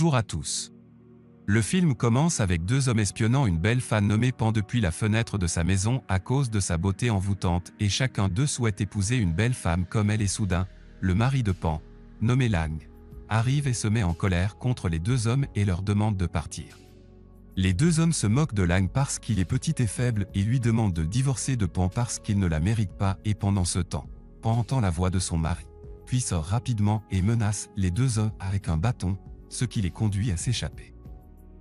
Bonjour à tous. Le film commence avec deux hommes espionnant une belle femme nommée Pan depuis la fenêtre de sa maison à cause de sa beauté envoûtante et chacun d'eux souhaite épouser une belle femme comme elle et soudain, le mari de Pan, nommé Lang, arrive et se met en colère contre les deux hommes et leur demande de partir. Les deux hommes se moquent de Lang parce qu'il est petit et faible et lui demandent de divorcer de Pan parce qu'il ne la mérite pas et pendant ce temps, Pan entend la voix de son mari, puis sort rapidement et menace les deux hommes avec un bâton, ce qui les conduit à s'échapper.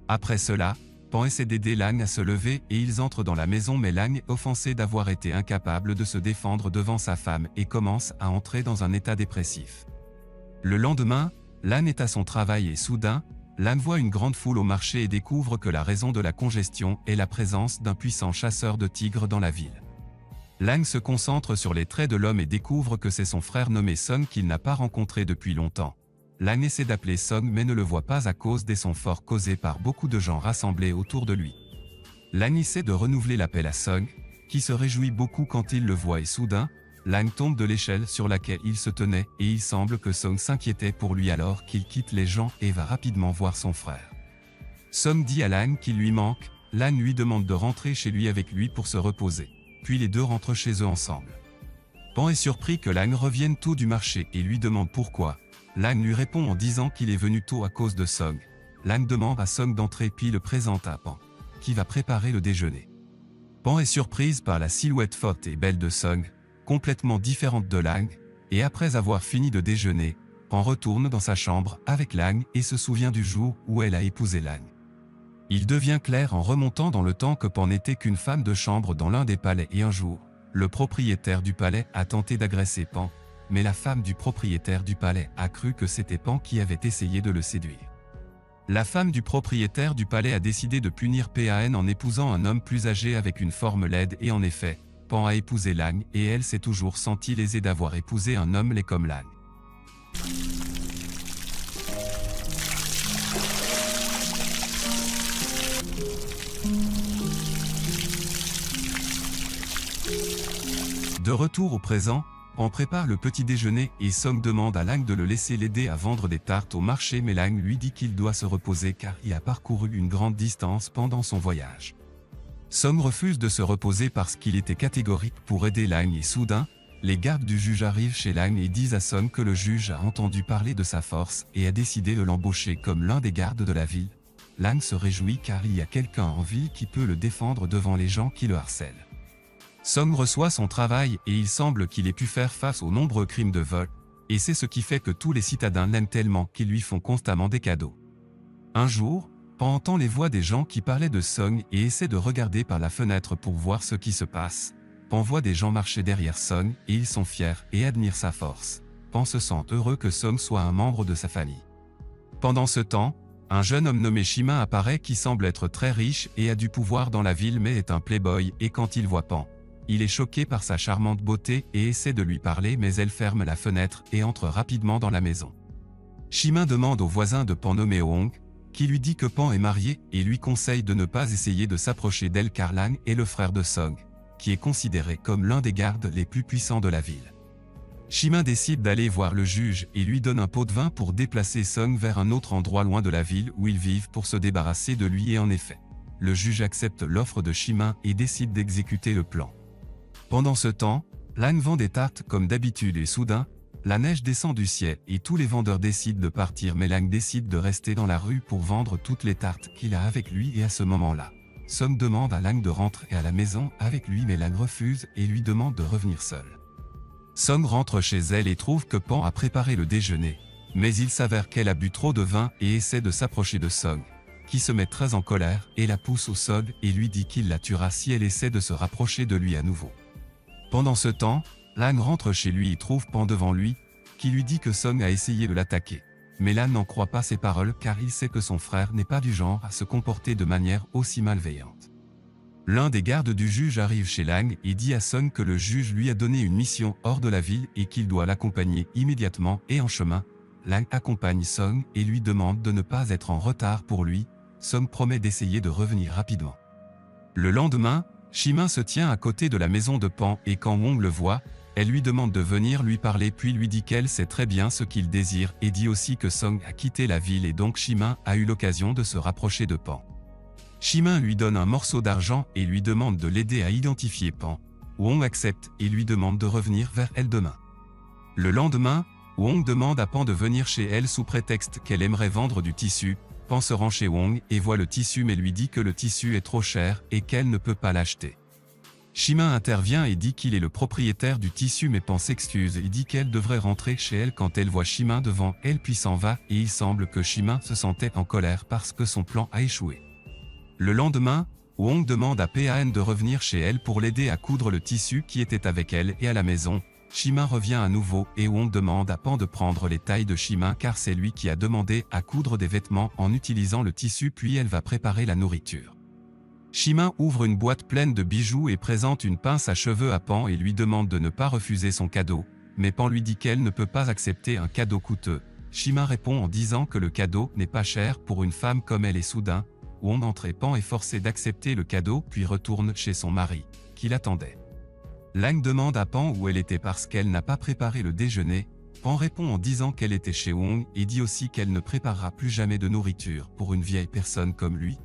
Après cela, Pan essaie d'aider Lang à se lever et ils entrent dans la maison mais Lang est offensé d'avoir été incapable de se défendre devant sa femme et commence à entrer dans un état dépressif. Le lendemain, Lang est à son travail et soudain, Lang voit une grande foule au marché et découvre que la raison de la congestion est la présence d'un puissant chasseur de tigres dans la ville. Lang se concentre sur les traits de l'homme et découvre que c'est son frère nommé Song qu'il n'a pas rencontré depuis longtemps. Lang essaie d'appeler Song mais ne le voit pas à cause des sons forts causés par beaucoup de gens rassemblés autour de lui. Lang essaie de renouveler l'appel à Song, qui se réjouit beaucoup quand il le voit et soudain, Lang tombe de l'échelle sur laquelle il se tenait et il semble que Song s'inquiétait pour lui alors qu'il quitte les gens et va rapidement voir son frère. Song dit à Lang qu'il lui manque, Lang lui demande de rentrer chez lui avec lui pour se reposer, puis les deux rentrent chez eux ensemble. Pan est surpris que Lang revienne tôt du marché et lui demande pourquoi. Lang lui répond en disant qu'il est venu tôt à cause de Song. Lang demande à Song d'entrer puis le présente à Pan, qui va préparer le déjeuner. Pan est surprise par la silhouette forte et belle de Song, complètement différente de Lang, et après avoir fini de déjeuner, Pan retourne dans sa chambre avec Lang et se souvient du jour où elle a épousé Lang. Il devient clair en remontant dans le temps que Pan n'était qu'une femme de chambre dans l'un des palais et un jour, le propriétaire du palais a tenté d'agresser Pan, mais la femme du propriétaire du palais a cru que c'était Pan qui avait essayé de le séduire. La femme du propriétaire du palais a décidé de punir Pan en épousant un homme plus âgé avec une forme laide et en effet, Pan a épousé Lang et elle s'est toujours sentie lésée d'avoir épousé un homme laid comme Lang. De retour au présent, Pan prépare le petit déjeuner et Song demande à Lang de le laisser l'aider à vendre des tartes au marché mais Lang lui dit qu'il doit se reposer car il a parcouru une grande distance pendant son voyage. Song refuse de se reposer parce qu'il était catégorique pour aider Lang et soudain, les gardes du juge arrivent chez Lang et disent à Song que le juge a entendu parler de sa force et a décidé de l'embaucher comme l'un des gardes de la ville. Lang se réjouit car il y a quelqu'un en ville qui peut le défendre devant les gens qui le harcèlent. Song reçoit son travail et il semble qu'il ait pu faire face aux nombreux crimes de vol, et c'est ce qui fait que tous les citadins l'aiment tellement qu'ils lui font constamment des cadeaux. Un jour, Pan entend les voix des gens qui parlaient de Song et essaie de regarder par la fenêtre pour voir ce qui se passe. Pan voit des gens marcher derrière Song et ils sont fiers et admirent sa force. Pan se sent heureux que Song soit un membre de sa famille. Pendant ce temps, un jeune homme nommé Shimin apparaît qui semble être très riche et a du pouvoir dans la ville mais est un playboy et quand il voit Pan, il est choqué par sa charmante beauté et essaie de lui parler mais elle ferme la fenêtre et entre rapidement dans la maison. Shimin demande au voisin de Pan nommé Hong, qui lui dit que Pan est marié et lui conseille de ne pas essayer de s'approcher d'elle car Lang est le frère de Song, qui est considéré comme l'un des gardes les plus puissants de la ville. Shimin décide d'aller voir le juge et lui donne un pot de vin pour déplacer Song vers un autre endroit loin de la ville où ils vivent pour se débarrasser de lui et en effet, le juge accepte l'offre de Shimin et décide d'exécuter le plan. Pendant ce temps, Lang vend des tartes comme d'habitude et soudain, la neige descend du ciel et tous les vendeurs décident de partir mais Lang décide de rester dans la rue pour vendre toutes les tartes qu'il a avec lui et à ce moment-là, Song demande à Lang de rentrer à la maison avec lui mais Lang refuse et lui demande de revenir seul. Song rentre chez elle et trouve que Pan a préparé le déjeuner, mais il s'avère qu'elle a bu trop de vin et essaie de s'approcher de Song, qui se met très en colère et la pousse au sol et lui dit qu'il la tuera si elle essaie de se rapprocher de lui à nouveau. Pendant ce temps, Lang rentre chez lui et trouve Pan devant lui, qui lui dit que Song a essayé de l'attaquer. Mais Lang n'en croit pas ses paroles car il sait que son frère n'est pas du genre à se comporter de manière aussi malveillante. L'un des gardes du juge arrive chez Lang et dit à Song que le juge lui a donné une mission hors de la ville et qu'il doit l'accompagner immédiatement et en chemin. Lang accompagne Song et lui demande de ne pas être en retard pour lui. Song promet d'essayer de revenir rapidement. Le lendemain, Shimin se tient à côté de la maison de Pan et quand Wong le voit, elle lui demande de venir lui parler puis lui dit qu'elle sait très bien ce qu'il désire et dit aussi que Song a quitté la ville et donc Shimin a eu l'occasion de se rapprocher de Pan. Shimin lui donne un morceau d'argent et lui demande de l'aider à identifier Pan. Wong accepte et lui demande de revenir vers elle demain. Le lendemain, Wong demande à Pan de venir chez elle sous prétexte qu'elle aimerait vendre du tissu. Pan se rend chez Wong et voit le tissu mais lui dit que le tissu est trop cher et qu'elle ne peut pas l'acheter. Shimin intervient et dit qu'il est le propriétaire du tissu mais Pan s'excuse et dit qu'elle devrait rentrer chez elle quand elle voit Shimin devant elle puis s'en va et il semble que Shimin se sentait en colère parce que son plan a échoué. Le lendemain, Wong demande à Pan de revenir chez elle pour l'aider à coudre le tissu qui était avec elle et à la maison. Shimin revient à nouveau et Wong demande à Pan de prendre les tailles de Shimin car c'est lui qui a demandé à coudre des vêtements en utilisant le tissu puis elle va préparer la nourriture. Shimin ouvre une boîte pleine de bijoux et présente une pince à cheveux à Pan et lui demande de ne pas refuser son cadeau, mais Pan lui dit qu'elle ne peut pas accepter un cadeau coûteux. Shimin répond en disant que le cadeau n'est pas cher pour une femme comme elle et soudain, Wong entre et Pan est forcé d'accepter le cadeau puis retourne chez son mari, qui l'attendait. Lang demande à Pan où elle était parce qu'elle n'a pas préparé le déjeuner. Pan répond en disant qu'elle était chez Wong et dit aussi qu'elle ne préparera plus jamais de nourriture pour une vieille personne comme lui.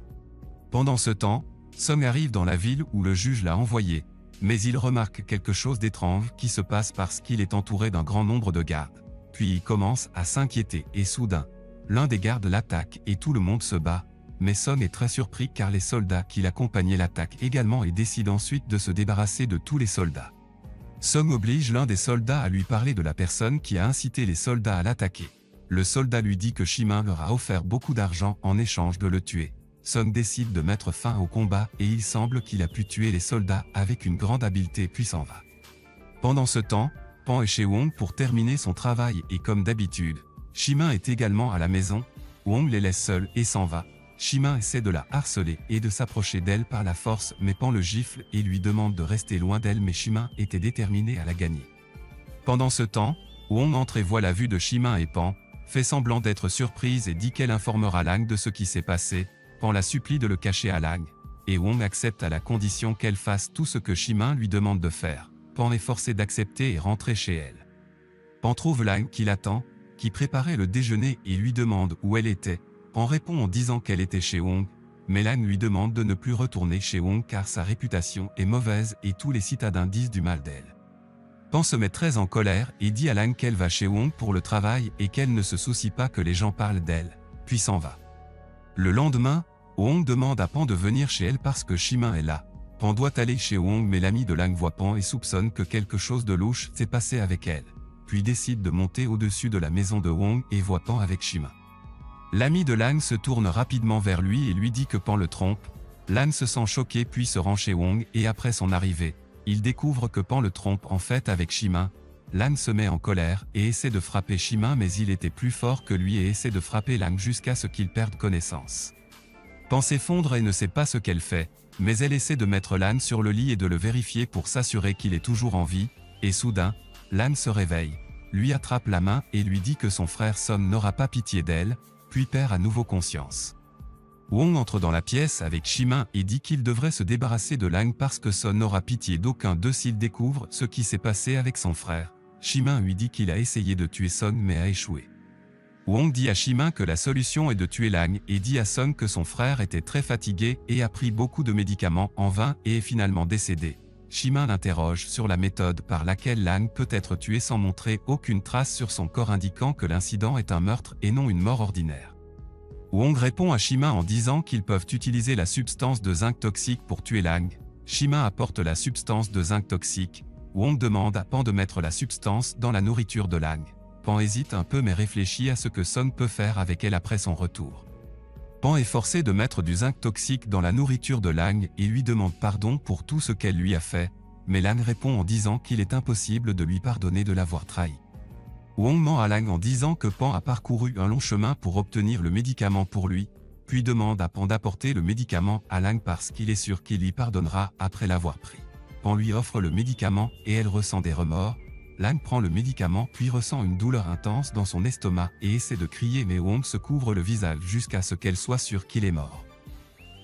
Pendant ce temps, Song arrive dans la ville où le juge l'a envoyé, mais il remarque quelque chose d'étrange qui se passe parce qu'il est entouré d'un grand nombre de gardes. Puis il commence à s'inquiéter et soudain, l'un des gardes l'attaque et tout le monde se bat. Mais Song est très surpris car les soldats qui l'accompagnaient l'attaquent également et décide ensuite de se débarrasser de tous les soldats. Song oblige l'un des soldats à lui parler de la personne qui a incité les soldats à l'attaquer. Le soldat lui dit que Shimin leur a offert beaucoup d'argent en échange de le tuer. Song décide de mettre fin au combat et il semble qu'il a pu tuer les soldats avec une grande habileté puis s'en va. Pendant ce temps, Pan est chez Wong pour terminer son travail et comme d'habitude, Shimin est également à la maison. Wong les laisse seuls et s'en va. Shimin essaie de la harceler et de s'approcher d'elle par la force mais Pan le gifle et lui demande de rester loin d'elle mais Shimin était déterminé à la gagner. Pendant ce temps, Wong entre et voit la vue de Shimin et Pan, fait semblant d'être surprise et dit qu'elle informera Lang de ce qui s'est passé. Pan la supplie de le cacher à Lang, et Wong accepte à la condition qu'elle fasse tout ce que Shimin lui demande de faire. Pan est forcé d'accepter et rentrer chez elle. Pan trouve Lang qui l'attend, qui préparait le déjeuner et lui demande où elle était. Pan répond en disant qu'elle était chez Wong, mais Lang lui demande de ne plus retourner chez Wong car sa réputation est mauvaise et tous les citadins disent du mal d'elle. Pan se met très en colère et dit à Lang qu'elle va chez Wong pour le travail et qu'elle ne se soucie pas que les gens parlent d'elle, puis s'en va. Le lendemain, Wong demande à Pan de venir chez elle parce que Shimin est là. Pan doit aller chez Wong mais l'ami de Lang voit Pan et soupçonne que quelque chose de louche s'est passé avec elle, puis décide de monter au-dessus de la maison de Wong et voit Pan avec Shimin. L'ami de Lang se tourne rapidement vers lui et lui dit que Pan le trompe. Lang se sent choqué puis se rend chez Wong et après son arrivée, il découvre que Pan le trompe en fait avec Shimin. Lang se met en colère et essaie de frapper Shimin mais il était plus fort que lui et essaie de frapper Lang jusqu'à ce qu'il perde connaissance. Pan s'effondre et ne sait pas ce qu'elle fait, mais elle essaie de mettre Lang sur le lit et de le vérifier pour s'assurer qu'il est toujours en vie, et soudain, Lang se réveille, lui attrape la main et lui dit que son frère Song n'aura pas pitié d'elle, puis perd à nouveau conscience. Wong entre dans la pièce avec Shimin et dit qu'il devrait se débarrasser de Lang parce que Song n'aura pitié d'aucun d'eux s'il découvre ce qui s'est passé avec son frère. Shimin lui dit qu'il a essayé de tuer Song mais a échoué. Wong dit à Shimin que la solution est de tuer Lang et dit à Song que son frère était très fatigué et a pris beaucoup de médicaments en vain et est finalement décédé. Shimin l'interroge sur la méthode par laquelle Lang peut être tué sans montrer aucune trace sur son corps indiquant que l'incident est un meurtre et non une mort ordinaire. Wong répond à Shimin en disant qu'ils peuvent utiliser la substance de zinc toxique pour tuer Lang. Shimin apporte la substance de zinc toxique. Wong demande à Pan de mettre la substance dans la nourriture de Lang. Pan hésite un peu mais réfléchit à ce que Song peut faire avec elle après son retour. Pan est forcé de mettre du zinc toxique dans la nourriture de Lang et lui demande pardon pour tout ce qu'elle lui a fait. mais Lang répond en disant qu'il est impossible de lui pardonner de l'avoir trahi. Wong ment à Lang en disant que Pan a parcouru un long chemin pour obtenir le médicament pour lui, puis demande à Pan d'apporter le médicament à Lang parce qu'il est sûr qu'il lui pardonnera après l'avoir pris. Pan lui offre le médicament et elle ressent des remords. Lang prend le médicament puis ressent une douleur intense dans son estomac et essaie de crier mais Wong se couvre le visage jusqu'à ce qu'elle soit sûre qu'il est mort.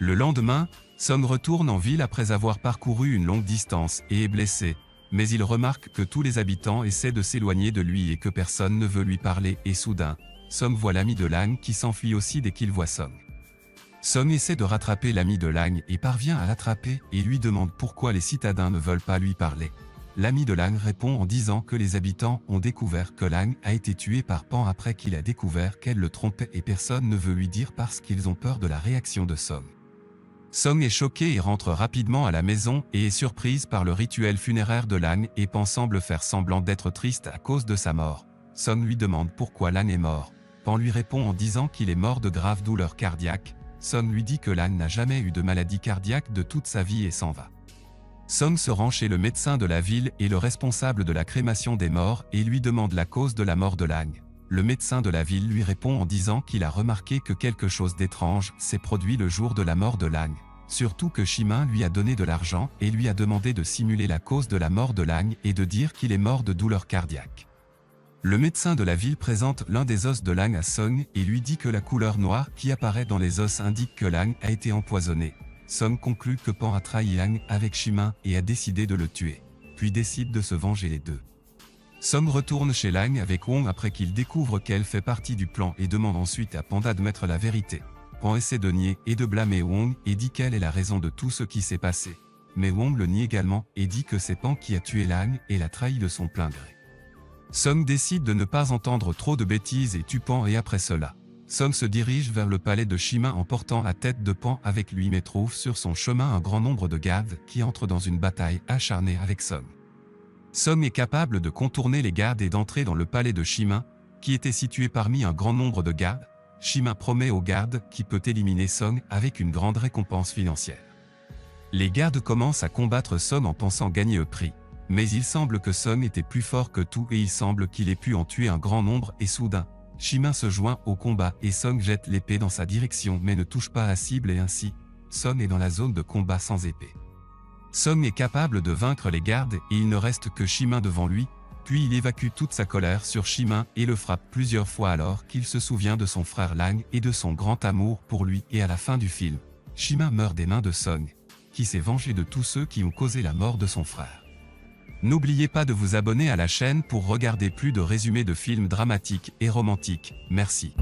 Le lendemain, Song retourne en ville après avoir parcouru une longue distance et est blessé, mais il remarque que tous les habitants essaient de s'éloigner de lui et que personne ne veut lui parler et soudain, Song voit l'ami de Lang qui s'enfuit aussi dès qu'il voit Song. Song essaie de rattraper l'ami de Lang et parvient à l'attraper et lui demande pourquoi les citadins ne veulent pas lui parler. L'ami de Lang répond en disant que les habitants ont découvert que Lang a été tué par Pan après qu'il a découvert qu'elle le trompait et personne ne veut lui dire parce qu'ils ont peur de la réaction de Song. Song est choquée et rentre rapidement à la maison et est surprise par le rituel funéraire de Lang et Pan semble faire semblant d'être triste à cause de sa mort. Song lui demande pourquoi Lang est mort. Pan lui répond en disant qu'il est mort de graves douleurs cardiaques. Song lui dit que Lang n'a jamais eu de maladie cardiaque de toute sa vie et s'en va. Song se rend chez le médecin de la ville et le responsable de la crémation des morts et lui demande la cause de la mort de Lang. Le médecin de la ville lui répond en disant qu'il a remarqué que quelque chose d'étrange s'est produit le jour de la mort de Lang. Surtout que Shimin lui a donné de l'argent et lui a demandé de simuler la cause de la mort de Lang et de dire qu'il est mort de douleur cardiaque. Le médecin de la ville présente l'un des os de Lang à Song et lui dit que la couleur noire qui apparaît dans les os indique que Lang a été empoisonné. Song conclut que Pan a trahi Lang avec Shimin et a décidé de le tuer, puis décide de se venger les deux. Song retourne chez Lang avec Wong après qu'il découvre qu'elle fait partie du plan et demande ensuite à Pan d'admettre la vérité. Pan essaie de nier et de blâmer Wong et dit qu'elle est la raison de tout ce qui s'est passé. Mais Wong le nie également et dit que c'est Pan qui a tué Lang et l'a trahi de son plein gré. Song décide de ne pas entendre trop de bêtises et tue Pan et après cela, Song se dirige vers le palais de Shimin en portant la tête de Pan avec lui mais trouve sur son chemin un grand nombre de gardes qui entrent dans une bataille acharnée avec Song. Song est capable de contourner les gardes et d'entrer dans le palais de Shimin, qui était situé parmi un grand nombre de gardes. Shimin promet aux gardes qu'il peut éliminer Song avec une grande récompense financière. Les gardes commencent à combattre Song en pensant gagner le prix, mais il semble que Song était plus fort que tout et il semble qu'il ait pu en tuer un grand nombre et soudain, Shimin se joint au combat et Song jette l'épée dans sa direction mais ne touche pas la cible et ainsi, Song est dans la zone de combat sans épée. Song est capable de vaincre les gardes et il ne reste que Shimin devant lui, puis il évacue toute sa colère sur Shimin et le frappe plusieurs fois alors qu'il se souvient de son frère Lang et de son grand amour pour lui et à la fin du film, Shimin meurt des mains de Song, qui s'est vengé de tous ceux qui ont causé la mort de son frère. N'oubliez pas de vous abonner à la chaîne pour regarder plus de résumés de films dramatiques et romantiques. Merci.